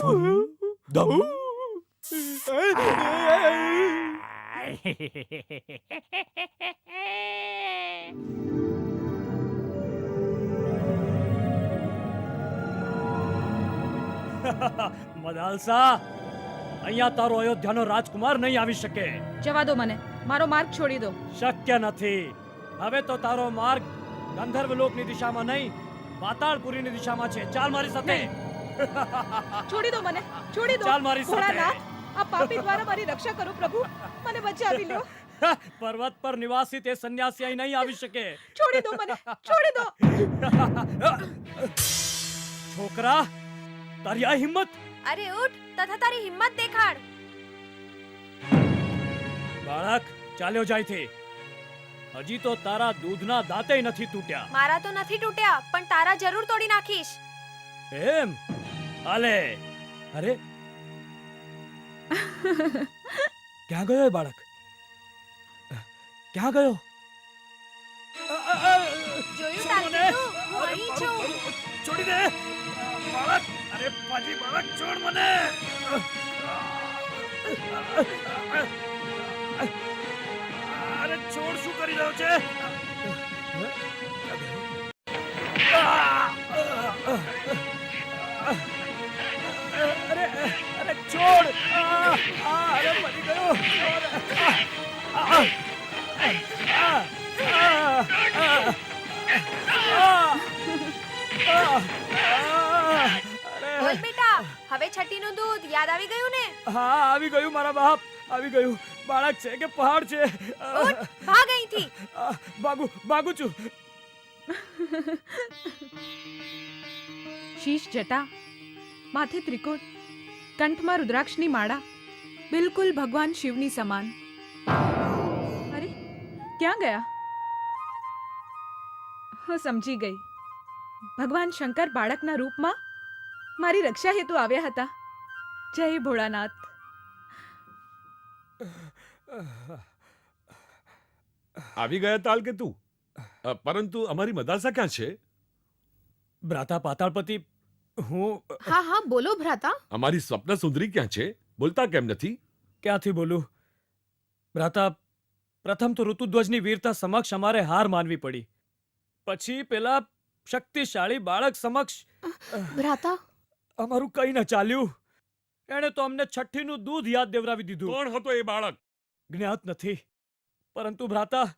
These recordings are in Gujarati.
દમ મદાલસા, અહીંયા તારો અયોધ્યાનો રાજકુમાર નહીં આવી શકે. જવા દો મને, મારો માર્ગ છોડી દો. શક્ય નથી. હવે તો તારો માર્ગ ગંધર્વલોકની દિશામાં નહીં, પાતાળપુરીની દિશામાં છે. ચાલ મારી સાથે. છોડી દો મને, છોડી દો. ચાલ મારી સાથે. ભોળાનાથ, આ પાપી દ્વારા મારી રક્ષા કરો પ્રભુ, મને બચાવી લો. પર્વત પર નિવાસી તે સંન્યાસી અહીં નહીં આવી શકે. છોડી દો મને, છોડી દો. છોકરા, તારી આ હિંમત! અરે ઉઠ તથા તારી હિંમત દેખાડ. બાળક, ચાલ્યો જાય છે. હજી તો તારા દૂધના દાંતે નથી તૂટ્યા. મારા તો નથી તૂટ્યા, પણ તારા જરૂર તોડી નાખીશ. એમ? હાલે. અરે ક્યાં ગયો એ બાળક? ક્યાં ગયો? જોયું તાલકેતુ, હું અહીં છું. છોડી દે બાળક. અરે પાજી બાળક, છોડ મને. અરે છોડ, શું કરી રહ્યો છે? અરે અરે છોડ. અરે મરી ગયો. બોલ બેટા, હવે છઠ્ઠીનું દૂધ યાદ આવી ગયું ને? હા, આવી ગયું મારા બાપ, આવી ગયું. બાળક છે કે પહાડ છે? ઉઠ, ભાગ અહીંથી. ભાગું છું. શીશ જટા, માથે ત્રિકોણ, કંઠમાં રુદ્રાક્ષની માળા, બિલકુલ ભગવાન શિવની સમાન. અરે ક્યાં ગયા? હું સમજી ગઈ. ભગવાન શંકર બાળકના રૂપમાં મારી રક્ષા હેતુ આવ્યા હતા. જય ભોળાનાથ. આવી ગયા તાલકેતુ. પરંતુ અમારી મદાલસા ક્યાં છે? ભ્રાતા પાતાળપતિ, હું હા હા બોલો ભ્રાતા. અમારી સ્વપ્ન સુંદરી ક્યાં છે? બોલતા કેમ નથી? ક્યાંથી બોલું ભ્રાતા? પ્રથમ તો ઋતુધ્વજની વીરતા સમક્ષ અમારે હાર માનવી પડી. પછી પેલા શક્તિશાળી બાળક સમક્ષ ભ્રાતા, અમારું કઈ ન ચાલ્યું. એણે તો અમને છઠ્ઠીનું દૂધ યાદ દેવરાવી દીધું. કોણ હતો એ બાળક? જ્ઞાત નથી, પરંતુ ભ્રાતા,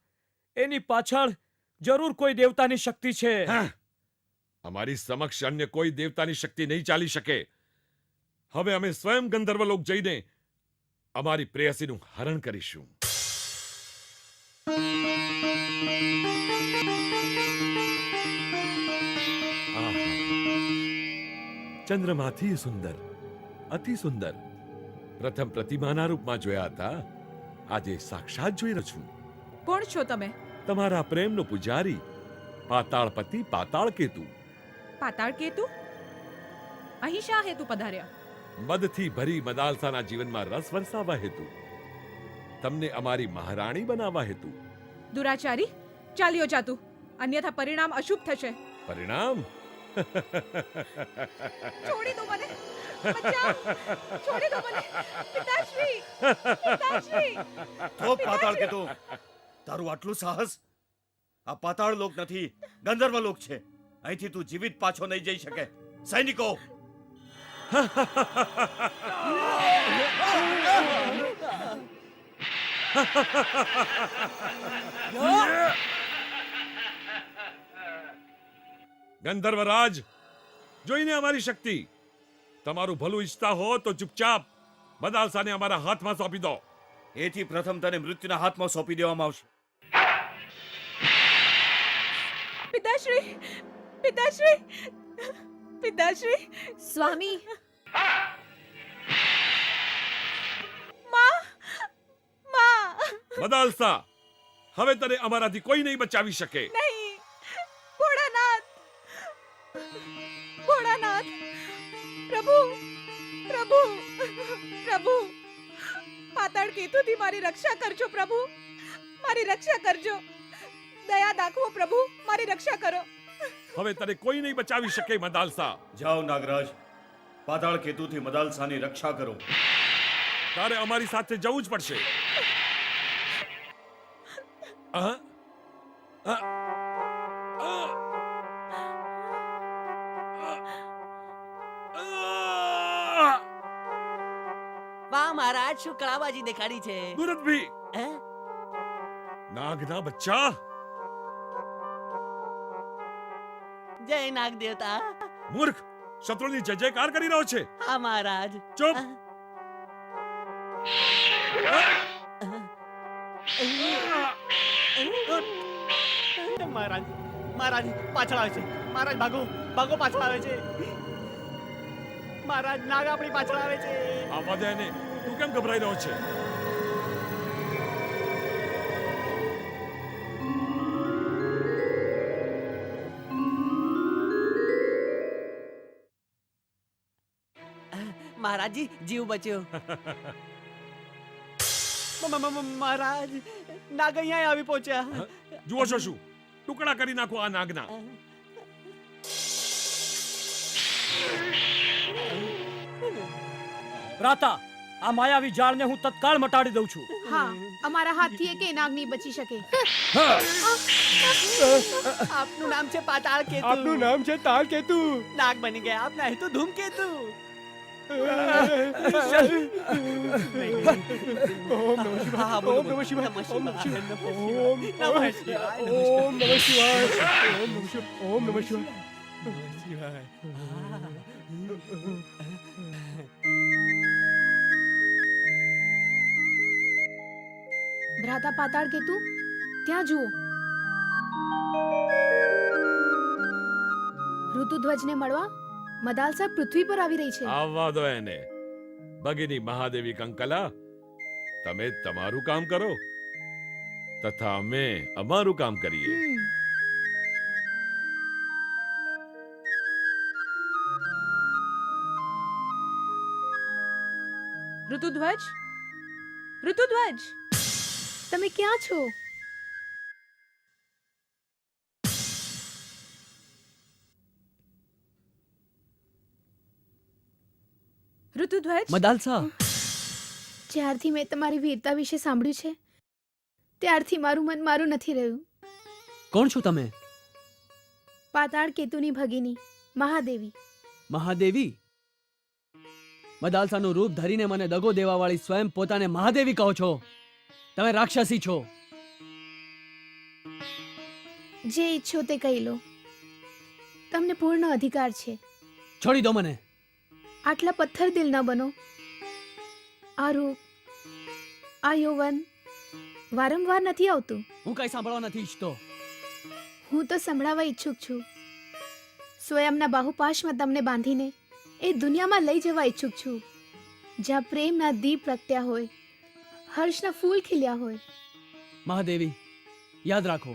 એની પાછળ જરૂર કોઈ દેવતાની શક્તિ છે. હા, અમારી સમક્ષ અન્ય કોઈ દેવતાની શક્તિ નહીં ચાલી શકે. હવે અમે સ્વયં ગંધર્વલોક જઈને અમારી પ્રેયસીનું હરણ કરીશું. આહા, ચંદ્રમાથી સુંદર, અતિ સુંદર. પ્રથમ પ્રતિમાના રૂપમાં જોયા હતા, આજે સાક્ષાત જોઈ રહ્યો છું. કોણ છો તમે? તમારા પ્રેમનો પૂજારી, પાતાળપતિ પાતાળકેતુ. પાતાળ કેતુ? અહીં શા હેતુ પધાર્યા? મદથી ભરી મદાલસાના જીવનમાં રસ વરસાવવા હેતુ, તમને અમારી મહારાણી બનાવવા હેતુ. દુરાચારી, ચાલ્યો જાતું, અન્યથા પરિણામ અશુભ થશે. પરિણામ? છોડી દો મને, બચાવ, છોડી દો મને. પિતાશ્રી, પિતાશ્રી. તો પાતાળ કેતુ, તારું આટલું સાહસ? આ પાતાળ લોક નથી, ગંધર્વ લોક છે. અહીંથી તું જીવિત પાછો નહીં જઈ શકે. સૈનિકો, ગંધર્વરાજ, જોઈને અમારી શક્તિ. તમારું ભલું ઈચ્છતા હો તો ચૂપચાપ મદાલસાને અમારા હાથમાં સોંપી દો. એથી પ્રથમ તને મૃત્યુના હાથમાં સોંપી દેવામાં આવશે. પિતાશ્રી, પિતાશ્રી, પિતાશ્રી. સ્વામી, માં, માં. મદાલસા, હવે તને અમારાથી કોઈ નહીં બચાવી શકે. નહીં. ભોળાનાથ, ભોળાનાથ. પ્રભુ, પ્રભુ, પ્રભુ. પાતાળ કેતુથી મારી રક્ષા કરજો પ્રભુ, મારી રક્ષા કરજો. દયા દાખવો પ્રભુ, મારી રક્ષા કરો. હવે તને કોઈ નહીં બચાવી શકે મદાલસા. જાઓ નાગરાજ, પાતાળ કેતુથી મદાલસાની રક્ષા કરો. તારે અમારી સાથે જવું જ પડશે. અહ? અહ? અહ? અહ? વાહ મહારાજ શું કળાબાજી દેખાડી છે ગુરુદભી, હે? નાગના બચ્ચા, જય નાગ દેવતા. મૂર્ખ, શત્રુની જય જયકાર કરી રહ્યો છે. હા મહારાજ. ચૂપ. મહારાજ મહારાજ પાછળ આવે છે. મહારાજ ભાગો ભાગો, પાછળ આવે છે. મહારાજ નાગ આપણી પાછળ આવે છે. આવવા દે એને. તું કેમ ગભરાઈ રહ્યો છે? મહારાજજી જીવ બચ્યો. મહારાજ નાગ અહીંયા આવી પહોંચ્યા. જુઓ છો શું? ટુકડા કરી નાખો આ નાગના. ભ્રાતા, આ માયાવી જાળને હું તત્કાળ મટાડી દઉં છું. હા, અમારા હાથથી એકે નાગ નહીં બચી શકે. આપનું નામ છે પાતાળ કેતુ. આપનું નામ છે તાળકેતુ. નાગ બની ગયા આપ, નહીં તો ધૂમકેતુ. ઓમ નમઃ હા, બોલો, ઓમ નમઃ શિવાય. નમઃ ઓમ નમઃ શિવાય, શિવાય. નમઃ શિવાય. ઓમ નમઃ શિવાય. ઓમ નમઃ શિવાય. ઓમ નમઃ શિવાય. ભ્રાતા પાતાળ કેતુ, ત્યાં જુઓ. ઋતુધ્વજને મળવા મદાલસા પૃથ્વી પર આવી રહી છે. આવવા દો એને. ભગિની મહાદેવી કંકલા, તમે તમારું કામ કરો તથા અમે અમારું કામ કરીએ. હમ. ઋતુધ્વજ, ઋતુધ્વજ, તમે ક્યાં છો? ઋતુધ્વજ. મદાલસા, જ્યારથી મેં તમારી વીરતા વિશે સાંભળ્યું છે ત્યારથી મારું મન મારું નથી રહ્યું. કોણ છો તમે? પાતાળ કેતુની ભગિની મહાદેવી. મહાદેવી? મદાલસાનું રૂપ ધરીને મને દગો દેવાવાળી સ્વયં પોતાને મહાદેવી કહો છો? તમે રાક્ષસી છો. જે ઈચ્છો તે કહી લો, તમને પૂર્ણ અધિકાર છે. છોડી દો મને. આટલા પથ્થર દિલ ન બનો. આ રૂપ, આ યૌવન વારંવાર નથી આવતું. હું કઈ સાંભળવા નથી ઈચ્છતો. હું તો સંભળાવવા ઈચ્છુક છું. સ્વયંના બાહુપાશમાં તમને બાંધીને એ દુનિયામાં લઈ જવા ઈચ્છુક છું, જ્યાં પ્રેમના દીપ પ્રગટ્યા હોય, હર્ષના ફૂલ ખીલ્યા હોય. મહાદેવી, યાદ રાખો,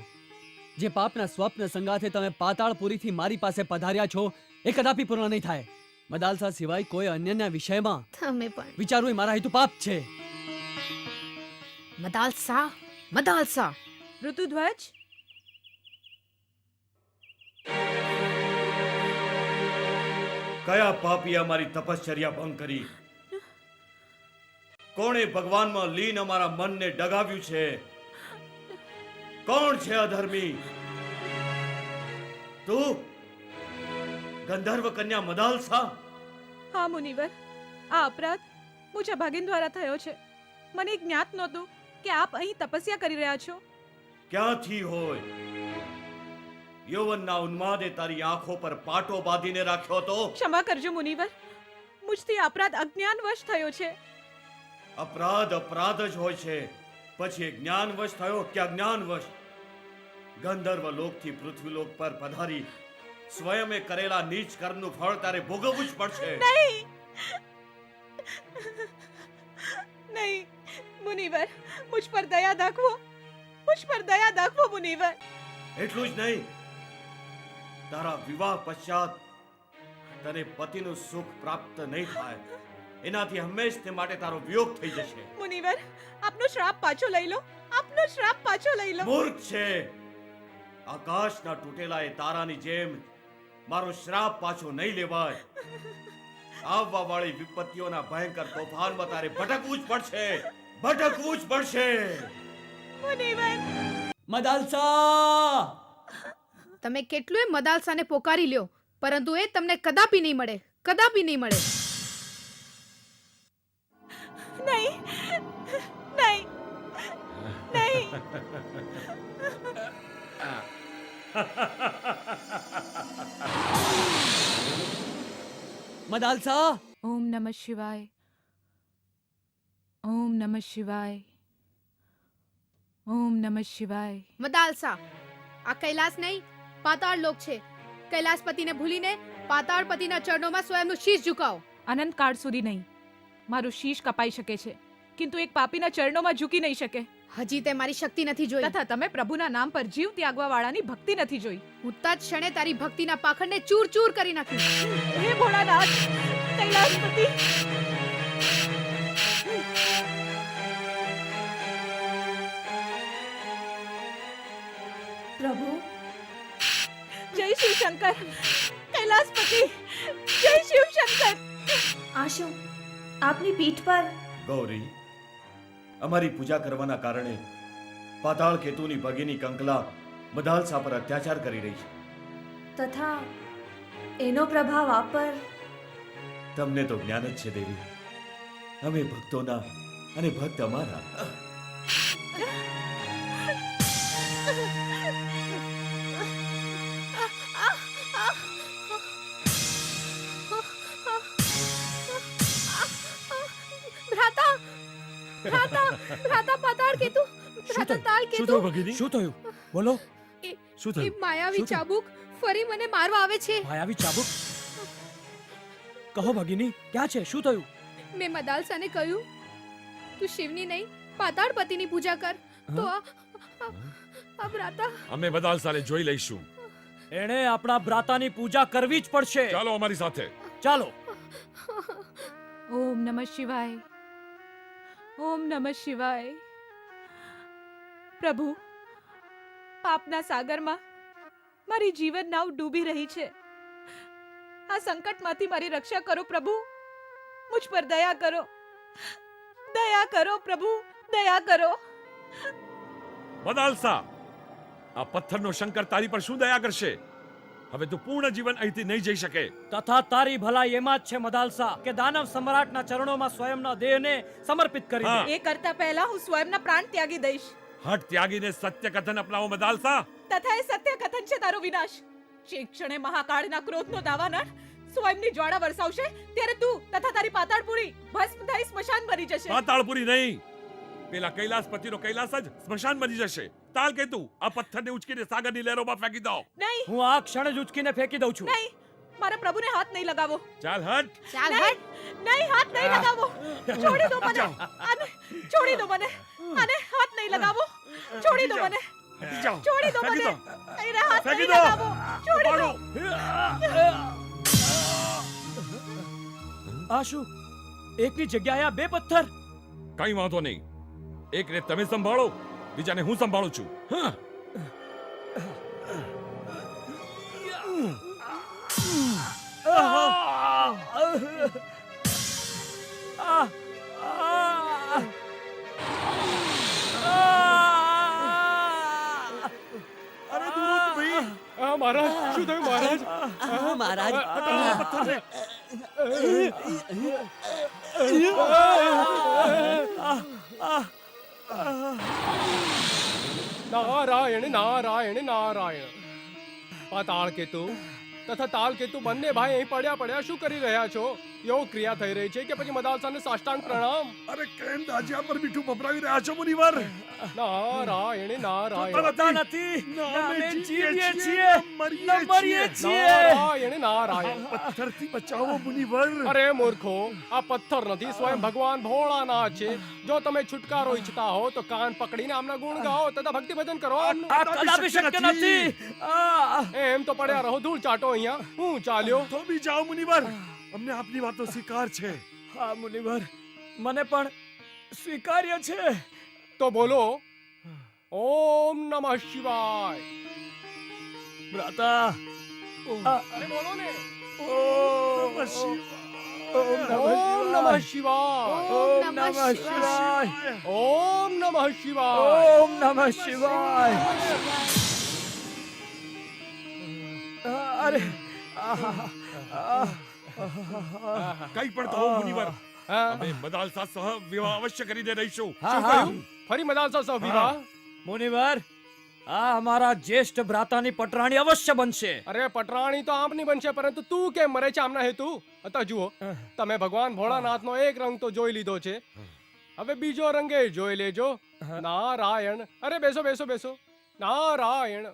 જે પાપના સ્વપ્ન સંગાથે તમે પાતાળપુરીથી મારી પાસે પધાર્યા છો એ કદાપી પૂર્ણ નહીં થાય. મદાલસા સિવાય કોઈ અન્યના વિષયમાં તમે પણ વિચારવું એ મારા હેતુ પાપ છે. મદાલસા, મદાલસા. ઋતુધ્વજ, કયા પાપીએ અમારી તપશ્ચર્યા ભંગ કરી? કોણે ભગવાનમાં લીન અમારા મનને ડગાવ્યું છે? કોણ છે અધર્મી? તું ગંધર્વ કન્યા મદાલસા? હા મુનિવર, આ અપરાધ મુજા ભાગીન દ્વારા થયો છે. મને જ્ઞાત નહોતું કે આપ અહીં તપસ્યા કરી રહ્યા છો. ક્યાંથી હોય? યૌવનના ઉન્માદે તારી આંખો પર પાટો બાંધીને રાખ્યો હતો. ક્ષમા કરજો મુનિવર, મુજથી અપરાધ અજ્ઞાનવશ થયો છે. અપરાધ અપરાધ જ હોય છે, પછી એ જ્ઞાનવશ થયો કે અજ્ઞાનવશ. ગંધર્વ લોકથી પૃથ્વીલોક પર પધારી સ્વયં કરેલા નીચ કર્મનું ફળ તારે ભોગવવું જ પડશે. નહીં, નહીં મુનિવર, મુझ પર દયા દાખવો, મુझ પર દયા દાખવો મુનિવર. એટલું જ નહીં, તારા વિવાહ પશ્ચાત તને પતિનું સુખ પ્રાપ્ત નહીં થાય. એનાથી હંમેશને માટે તારો વિયોગ થઈ જશે. મુનિવર, આપનો શ્રાપ પાછો લઈ લો, આપનો શ્રાપ પાછો લઈ લો. મૂર્ખ છે. આકાશના તૂટેલા એ તારાની જેમ મારો શ્રાપ પાછો નહીં લેવાય. આવવા વાળી વિપત્તિઓના ભયંકર તોફાનમાં તારે ભટકવું જ પડશે, ભટકવું જ પડશે. મદાલસા! તમે કેટલુંય મદાલસાને પોકારી લ્યો પરંતુ એ તમને કદાપી નહીં મળે, કદાપી નહીં મળે. નહીં નહીં નહીં. મદાલસા! ઓમ નમઃ શિવાય. ઓમ નમઃ શિવાય. ઓમ નમઃ શિવાય. મદાલસા, આ કૈલાસ નહીં પાતાળ લોક છે. કૈલાસપતિને ભૂલીને પાતાળપતિના ચરણોમાં સ્વયંનું શીશ ઝુકાવો. અનંત કાળ સુધી નહીં. મારું શીશ કપાઈ શકે છે કિંતુ એક પાપીના ચરણોમાં ઝૂકી નહીં શકે. હજી તે મારી શક્તિ નથી જોઈ. તથા તમે પ્રભુના નામ પર જીવ ત્યાગવા વાળાની ભક્તિ નથી જોઈ. હું તત ક્ષણે તારી ભક્તિના પાખંડને ચૂર ચૂર કરી નાખીશ. હે ભોળાનાથ, કૈલાસપતિ! પ્રભુ, જય શિવ શંકર! કૈલાસપતિ, જય શિવ શંકર! આ શું આપની પીઠ પર? ગૌરી, અમારી પૂજા કરવાના કારણે પાતાળ કેતુની ભગીની કંકલા મદાલસા પર અત્યાચાર કરી રહી છે. તથા એનો પ્રભાવ આપ પર? તમને તો જ્ઞાન જ છે દેવી. અમે ભક્તોના અને ભક્ત અમારા. ભ્રાતા, ભ્રાતા, ભ્રાતા પાતાળ કેતુ, ભ્રાતા તાલ કેતુ. ભગીની? શું થયું? બોલો. શું એ માયાવી ચાબુક ફરી મને મારવા આવે છે. માયાવી ચાબુક? કહો ભગીની, ક્યાં છે? શું થયું? મેં મદાલસાને કહ્યું તું શિવની નહીં પાતાળપતિની પૂજા કર તો આ ભ્રાતા. અમે મદાલસાને જોઈ લઈશું. એણે આપણા ભ્રાતાની પૂજા કરવી જ પડશે. ચાલો અમારી સાથે. ચાલો. ઓમ નમઃ શિવાય. ઓમ નમઃ શિવાય. પ્રભુ, પાપના સાગરમાં મારી જીવન નાવ ડૂબી રહી છે. આ સંકટમાંથી મારી રક્ષા કરો પ્રભુ. મુझ પર દયા કરો, દયા કરો પ્રભુ, દયા કરો. મદાલસા, આ પથ્થરનો શંકર તારી પર શું દયા કરશે? હવે તું પૂર્ણ જીવન અહીંથી નહીં જઈ શકે. તથા તારી ભલાઈ એમાં જ છે મદાલસા કે દાનવ સમ્રાટના ચરણોમાં સ્વયંના દેહને સમર્પિત કરી હા. દે. એ કરતા પહેલા હું સ્વયંના પ્રાણ ત્યાગી દઈશ. હઠ ત્યાગીને સત્ય કથન અપનાવો મદાલસા. તથા એ સત્ય કથન છે તારો વિનાશ. જે ક્ષણે મહાકાળના ક્રોધનો દાવાનળ સ્વયંની જ્વાળા વરસાવશે ત્યારે તું તથા તારી પાતાળપુરી ભસ્મ થઈ સ્મશાન બની જશે. પાતાળપુરી નહીં, પેલા કૈલાસપતિનો કૈલાસ જ સ્મશાન બની જશે. તાલ કેતુ, આ પથ્થરને ઉચકીને સાગરની લહેરોમાં ફેંકી દો. નહીં, હું આ ક્ષણે જ ઉચકીને ફેંકી દઉં છું. નહીં, મારા પ્રભુને હાથ નહીં લગાવો. ચાલ હટ. ચાલ નહીં, હટ. નહીં, હાથ નહીં લગાવો. છોડી દો મને. આને છોડી દો મને. આને હાથ નહીં લગાવો. છોડી દો મને. જાઓ. છોડી દો ફેંકી મને. દો. એને હાથ ફેંકી નહીં દો. લગાવો. છોડી દો. આ શું? એકની જગ્યાએ આ બે પથ્થર? કઈ વાંધો નહીં, એકને તમે સંભાળો, બીજાને હું સંભાળું છું. હા. મહારાજ, શું થયું મહારાજ? મહારાજ, નારાયણ નારાયણ નારાયણ. પાતાળ કેતુ તથા તાલ કેતુ બંને ભાઈ અહીં પડ્યા શું કરી રહ્યા છો? યોગ ક્રિયા થઈ રહી છે કે પછી મદાલસાને સાષ્ટાંગ પ્રણામ? અરે કેમ દાજિયા પર મીઠું ભભરાવી રહ્યા છો મુનિવર? નારાયણ નારાયણ જોતા નથી. અમે જીવીએ છીએ, મરીએ મરીએ છીએ. નારાયણ નારાયણ. પથ્થરથી બચાવો મુનિવર. અરે મૂર્ખો, આ પથ્થર નથી, સ્વયં ભગવાન ભોળાનાથ છે. જો તમે છુટકારો ઈચ્છતા હો તો કાન પકડીને આમના ગુણ ગાઓ તથા ભક્તિ ભજન કરો. આ કદાપી શક્ય નથી. એમ તો પડ્યા રહો, ધૂળ ચાટો અહીંયા. હું ચાલ્યો. તો બી જાઓ મુનિવર, અમને આપની વાતનો સ્વીકાર છે. હા મુનિવર, મને પણ સ્વીકાર્ય છે. તો બોલો, ઓમ નમઃ શિવાય. ભ્રાતા, અરે બોલો ને. ઓમ શિવાય. નમઃ શિવાય ઓમ નમઃ શિવાય. ઓમ નમઃ શિવાય ઓમ નમઃ શિવાય. અરે કંઈ પણ કહો મુનિવર, હા? અમે મદાલસા સહ વિવાહ અવશ્ય કરીને રહીશું. શું કહ્યું? ફરી મદાલસા સહ વિવાહ? મુનિવર, આ અમારા જ્યેષ્ઠ ભ્રાતાની પટરાણી અવશ્ય બનશે. અરે પટરાણી તો આપની બનશે, પરંતુ તું કેમ મરે છે આમના હેતુ? અત્યારે જુઓ, તમે ભગવાન ભોળાનાથનો એક રંગ તો જોઈ લીધો છે, હવે બીજો રંગે જોઈ લેજો. નારાયણ. અરે બેસો બેસો બેસો. નારાયણ.